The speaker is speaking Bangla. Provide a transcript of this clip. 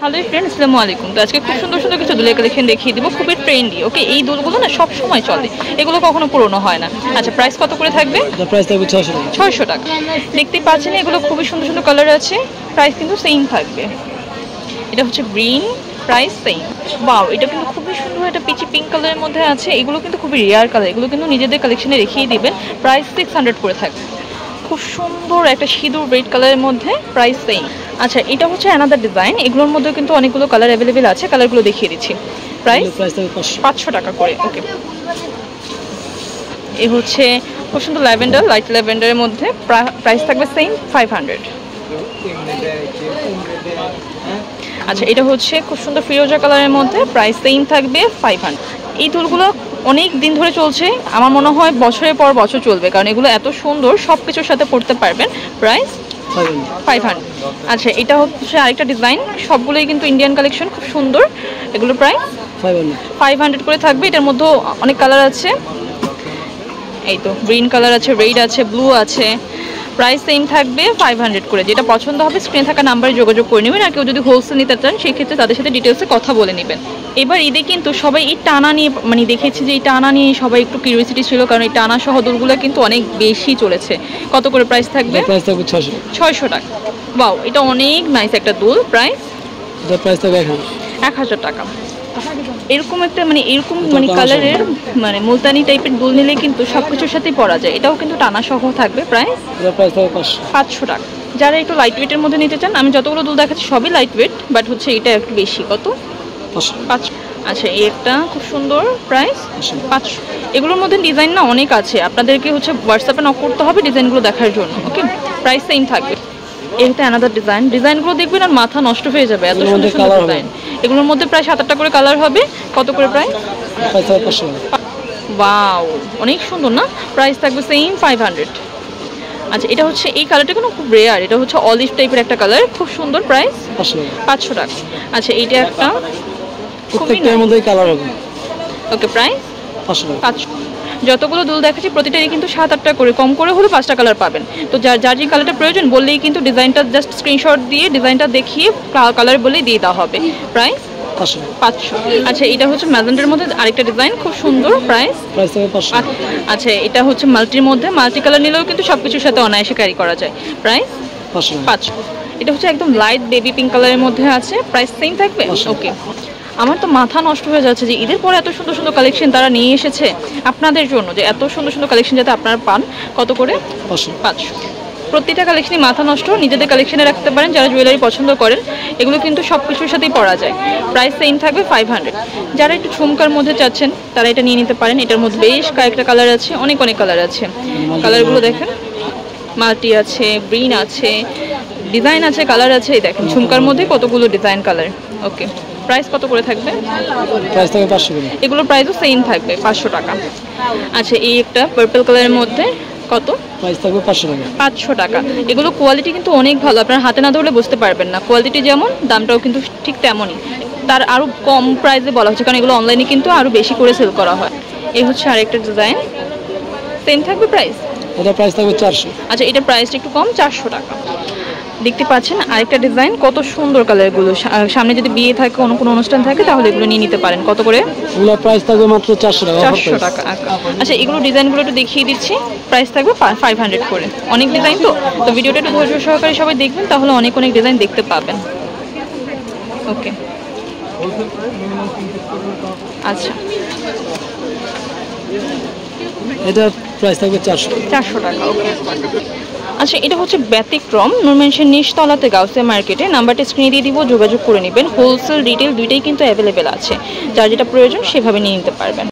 হ্যালো ফ্রেন্ড, আসসালামু আলাইকুম। তো আজকে খুব সুন্দর সুন্দর কিছু দুলের কালেকশন দেখিয়ে দিব, খুবই ট্রেন্ডি। ওকে, এই দুলগুলো না সব সময় চলে, এগুলো কখনো পুরনো হয় না। আচ্ছা, প্রাইস কত করে থাকবে? প্রাইস থাকবে 600 টাকা। 600 টাকা। দেখতেই পাচ্ছেন এগুলো খুবই সুন্দর সুন্দর কালার আছে, প্রাইস কিন্তু সেম থাকবে। এটা হচ্ছে গ্রিন, প্রাইস সেম। ওয়াও, এটা কিন্তু খুবই সুন্দর, এটা পিচি পিঙ্ক কালারের মধ্যে আছে। এগুলো কিন্তু খুবই রেয়ার কালার, এগুলো কিন্তু নিজেদের কালেকশনে রেখেই দিবেন। প্রাইস 600 করে থাকবে। খুব সুন্দর একটা সিঁদুর রেড কালারের মধ্যে, প্রাইস সেম। আচ্ছা, এটা হচ্ছে অ্যানাদার ডিজাইন। এগুলোর মধ্যে কিন্তু অনেকগুলো কালার অ্যাভেলেবেল আছে, কালারগুলো দেখিয়ে দিচ্ছি। প্রাইস 500 টাকা করে। ওকে, এই হচ্ছে খুব সুন্দর ল্যাভেন্ডার, লাইট ল্যাভেন্ডারের মধ্যে, প্রাইস থাকবে সেম 500। আচ্ছা, এটা হচ্ছে খুব সুন্দর ফিরোজা কালারের মধ্যে, প্রাইস সেম থাকবে 500। এই দুলগুলো অনেক দিন ধরে চলছে, আমার মনে হয় বছরের পর বছর চলবে, কারণ এগুলো এত সুন্দর, সব কিছুর সাথে পড়তে পারবেন। প্রাইস 500। আচ্ছা, এটা হচ্ছে আরেকটা ডিজাইন, সবগুলোই কিন্তু ইন্ডিয়ান কালেকশন, খুব সুন্দর। এগুলো প্রাইস 500 করে থাকবে। এটার মধ্যেও অনেক কালার আছে, এই তো গ্রিন কালার আছে, রেড আছে, ব্লু আছে। প্রাইস সেম থাকবে 500 করে। যেটা পছন্দ হবে স্ক্রিনে থাকা নাম্বারে যোগাযোগ করে নেবেন। আর কেউ যদি হোলসেল নিতে চান সেই ক্ষেত্রে তাদের সাথে ডিটেলসে কথা বলে নেবেন। এবার ঈদে কিন্তু সবাই এই টানা নিয়ে, মানে দেখেছি যে এই টানা নিয়ে সবাই একটু কিউরিওসিটি ছিল, কারণ এই টানা সহ দুলগুলো কিন্তু অনেক বেশি চলেছে। কত করে প্রাইস থাকবে? প্রাইস থাকবে 600 টাকা। ওয়াও, এটা অনেক নাইস একটা দুল। প্রাইস থাকবে 1000 টাকা। এরকম একটা এরকম কালারের মুলতানি টাইপের দুল নিলে কিন্তু সব কিছুর সাথেই পরা যায়। এটাও কিন্তু টানা সহ থাকবে। প্রাইস 500 টাকা। যারা একটু লাইট ওয়েটের মধ্যে নিতে চান, আমি যতগুলো দুল দেখাচ্ছি সবই লাইট ওয়েট, বাট হচ্ছে এটা একটু বেশি। কত? 500। আচ্ছা, এই একটা খুব সুন্দর, প্রাইস 500। এগুলোর মধ্যে ডিজাইন না অনেক আছে, আপনাদেরকে হচ্ছে হোয়াটসঅ্যাপে নক করতে হবে ডিজাইনগুলো দেখার জন্য। ওকে, প্রাইস সেম থাকবে। এটা অ্যানাদার ডিজাইন, ডিজাইনগুলো দেখবেন আর মাথা নষ্ট হয়ে যাবে, এত সুন্দর সুন্দর ডিজাইন। এগুলোর মধ্যে প্রায় 7-8টা করে কালার হবে। কত করে প্রাইস? ওয়াও, অনেক সুন্দর না? প্রাইস থাকবে সেম 500। আচ্ছা, এটা হচ্ছে এই কালারটা কিন্তু খুব রেয়ার, এটা হচ্ছে অলিভ টাইপের একটা কালার, খুব সুন্দর। প্রাইস 500 টাকা। আচ্ছা, এইটা একটা প্রত্যেকটার মধ্যেই কালার হবে। ওকে, প্রাইস 500। যতগুলো দুল দেখাচ্ছি প্রতিটারই কিন্তু 7-8টা করে, কম করে হলে 5টা কালার পাবেন। তো যার যে কালারটা প্রয়োজন বললেই কিন্তু ডিজাইনটা জাস্ট স্ক্রিনশট দিয়ে ডিজাইনটা দেখিয়ে কালার বলেই দিয়ে দেওয়া হবে। প্রাইস 500। আচ্ছা, এটা হচ্ছে ম্যাজেন্ডার মধ্যে আরেকটা ডিজাইন, খুব সুন্দর। প্রাইস 500। আচ্ছা, এটা হচ্ছে মাল্টির মধ্যে, মাল্টি কালার নিলেও কিন্তু সব কিছুর সাথে অনায়াসে ক্যারি করা যায়। প্রাইস 500। এটা হচ্ছে একদম লাইট বেবি পিঙ্ক কালারের মধ্যে আছে, প্রাইস সেম থাকবে। ওকে, আমার তো মাথা নষ্ট হয়ে যাচ্ছে যে ঈদের পরে এত সুন্দর সুন্দর কালেকশন তারা নিয়ে এসেছে আপনাদের জন্য, যে এত সুন্দর সুন্দর কালেকশন যাতে আপনারা পান। কত করে? 500। প্রত্যেকটা কালেকশনই মাথা নষ্ট, নিজেদের কালেকশনে রাখতে পারেন যারা জুয়েলারি পছন্দ করেন। এগুলো কিন্তু সব কিছুর সাথেই পরা যায়। প্রাইস সেম থাকবে 500। যারা একটু ঝুমকার মধ্যে চাচ্ছেন তারা এটা নিয়ে নিতে পারেন। এটার মধ্যে বেশ কয়েকটা কালার আছে, অনেক কালার আছে। কালারগুলো দেখেন, মাল্টি আছে, গ্রিন আছে, ডিজাইন আছে, কালার আছে। এই দেখেন ঝুমকার মধ্যে কতগুলো ডিজাইন কালার। ওকে, প্রাইস কত করে থাকবে? প্রাইস থাকবে 500 করে। এগুলোর প্রাইসও সেম থাকবে, 500 টাকা। আচ্ছা, এই একটা পার্পল কালারের মধ্যে, কত? প্রাইস থাকবে 500 টাকা। 500 টাকা। এগুলো কোয়ালিটি কিন্তু অনেক ভালো, আপনার হাতে না ধরলে বুঝতে পারবেন না। কোয়ালিটি যেমন, দামটাও কিন্তু ঠিক তেমনই। তার আরও কম প্রাইসে বলা হচ্ছে, কারণ এগুলো অনলাইনে কিন্তু আরও বেশি করে সেল করা হয়। এই হচ্ছে আরেকটা ডিজাইন, সেম থাকবে প্রাইস। এটা প্রাইস থাকবে 400। আচ্ছা, এটার প্রাইসটা একটু কম, 400 টাকা। দেখতে পাচ্ছেন আরেকটা ডিজাইন, কত সুন্দর কালারগুলো। সামনে যদি বিয়ে থাকে, কোনো অনুষ্ঠান থাকে, তাহলে এগুলো নিয়ে নিতে পারেন। কত করে? এগুলো প্রাইস থাকবে মাত্র 400 টাকা। 400 টাকা। আচ্ছা, এগুলো ডিজাইনগুলো একটু দেখিয়ে দিচ্ছি। প্রাইস থাকবে 500 করে। অনেক ডিজাইন তো ভিডিওটা একটু ধৈর্য সহকারে সবাই দেখবেন, তাহলে অনেক ডিজাইন দেখতে পাবেন। ওকে, আচ্ছা, এটা প্রাইস থাকবে 400 টাকা। ওকে, আচ্ছা, এটা হচ্ছে ব্যতিক্রম, নুরমেনশন নিচতলাতে গাউসিয়া মার্কেটে। নাম্বারটা স্ক্রিনে দিয়ে দিব, যোগাযোগ করে নেবেন। হোলসেল রিটেল দুইটাই কিন্তু অ্যাভেলেবেল আছে, যার যেটা প্রয়োজন সেভাবে নিয়ে নিতে পারবেন।